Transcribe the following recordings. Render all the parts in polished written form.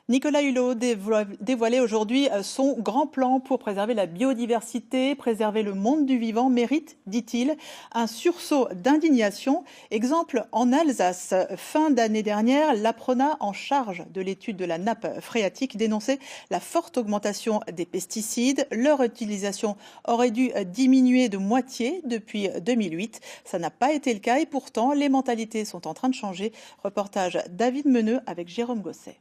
Nicolas Hulot dévoilait aujourd'hui son grand plan pour préserver la biodiversité, préserver le monde du vivant mérite, dit-il, un sursaut d'indignation. Exemple en Alsace, fin d'année dernière, l'APRONA en charge de l'étude de la nappe phréatique dénonçait la forte augmentation des pesticides. Leur utilisation aurait dû diminuer de moitié depuis 2008. Ça n'a pas été le cas et pourtant les mentalités sont en train de changer. Reportage David Meneux avec Jérôme Gosset.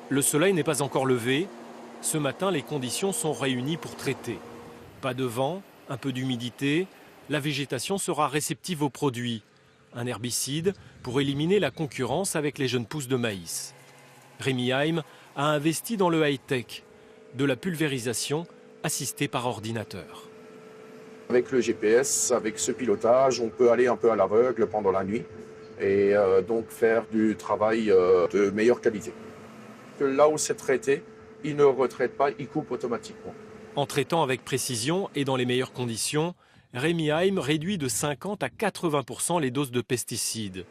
Le soleil n'est pas encore levé. Ce matin, les conditions sont réunies pour traiter. Pas de vent, un peu d'humidité. La végétation sera réceptive aux produits. Un herbicide pour éliminer la concurrence avec les jeunes pousses de maïs. Rémi Heim a investi dans le high-tech, de la pulvérisation assistée par ordinateur. Avec le GPS, avec ce pilotage, on peut aller un peu à l'aveugle pendant la nuit et donc faire du travail de meilleure qualité. Là où c'est traité, il ne retraite pas, il coupe automatiquement. En traitant avec précision et dans les meilleures conditions, Rémi Heim réduit de 50 à 80% les doses de pesticides.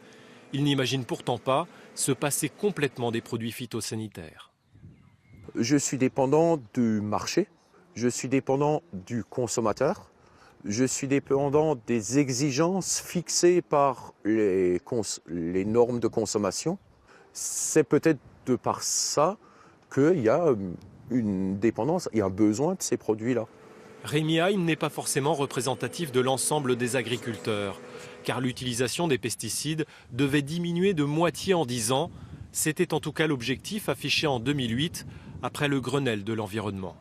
Il n'imagine pourtant pas se passer complètement des produits phytosanitaires. Je suis dépendant du marché, je suis dépendant du consommateur, je suis dépendant des exigences fixées par les normes de consommation. C'est peut-être de par ça qu'il y a une dépendance et un besoin de ces produits-là. Rémi Heim n'est pas forcément représentatif de l'ensemble des agriculteurs, car l'utilisation des pesticides devait diminuer de moitié en 10 ans. C'était en tout cas l'objectif affiché en 2008, après le Grenelle de l'environnement.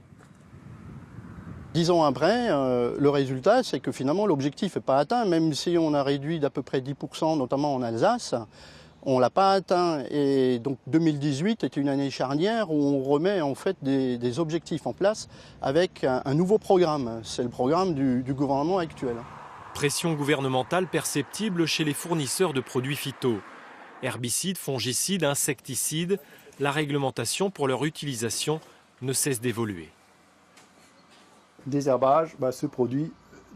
10 ans après, le résultat, c'est que finalement l'objectif n'est pas atteint, même si on a réduit d'à peu près 10%, notamment en Alsace. On ne l'a pas atteint et donc 2018 est une année charnière où on remet en fait des objectifs en place avec un nouveau programme. C'est le programme du gouvernement actuel. Pression gouvernementale perceptible chez les fournisseurs de produits phyto. Herbicides, fongicides, insecticides, la réglementation pour leur utilisation ne cesse d'évoluer. Désherbage, ce produit,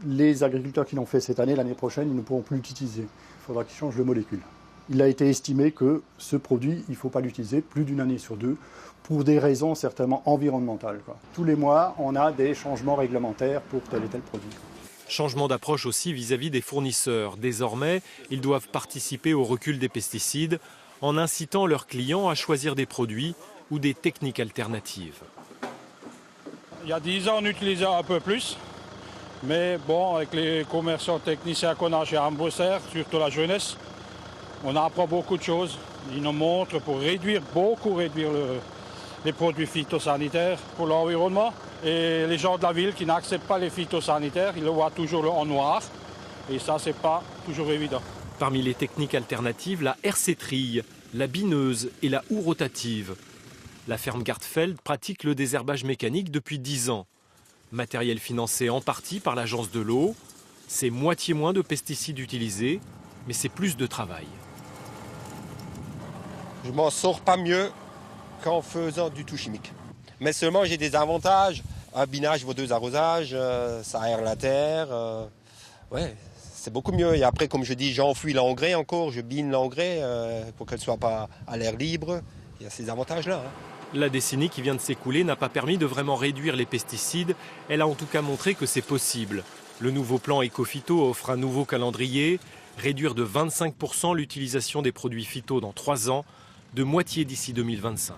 les agriculteurs qui l'ont fait cette année, l'année prochaine, ils ne pourront plus l'utiliser. Il faudra qu'ils changent de molécule. Il a été estimé que ce produit, il ne faut pas l'utiliser plus d'une année sur deux, pour des raisons certainement environnementales. Tous les mois, on a des changements réglementaires pour tel et tel produit. Changement d'approche aussi vis-à-vis des fournisseurs. Désormais, ils doivent participer au recul des pesticides en incitant leurs clients à choisir des produits ou des techniques alternatives. Il y a 10 ans, on utilisait un peu plus. Mais bon, avec les commerçants techniciens qu'on a chez Ambosser, surtout la jeunesse, on apprend beaucoup de choses. Ils nous montrent pour beaucoup réduire les produits phytosanitaires pour l'environnement. Et les gens de la ville qui n'acceptent pas les phytosanitaires, ils le voient toujours en noir. Et ça, c'est pas toujours évident. Parmi les techniques alternatives, la hercétrille, la bineuse et la houe rotative. La ferme Gartfeld pratique le désherbage mécanique depuis 10 ans. Matériel financé en partie par l'agence de l'eau. C'est moitié moins de pesticides utilisés, mais c'est plus de travail. Je m'en sors pas mieux qu'en faisant du tout chimique. Mais seulement j'ai des avantages. Un binage vaut 2 arrosages, ça aère la terre. Ouais, c'est beaucoup mieux. Et après, comme je dis, j'enfouis l'engrais encore, je bine l'engrais pour qu'elle ne soit pas à l'air libre. Il y a ces avantages-là. La décennie qui vient de s'écouler n'a pas permis de vraiment réduire les pesticides. Elle a en tout cas montré que c'est possible. Le nouveau plan Ecophyto offre un nouveau calendrier. Réduire de 25% l'utilisation des produits phyto dans 3 ans, de moitié d'ici 2025.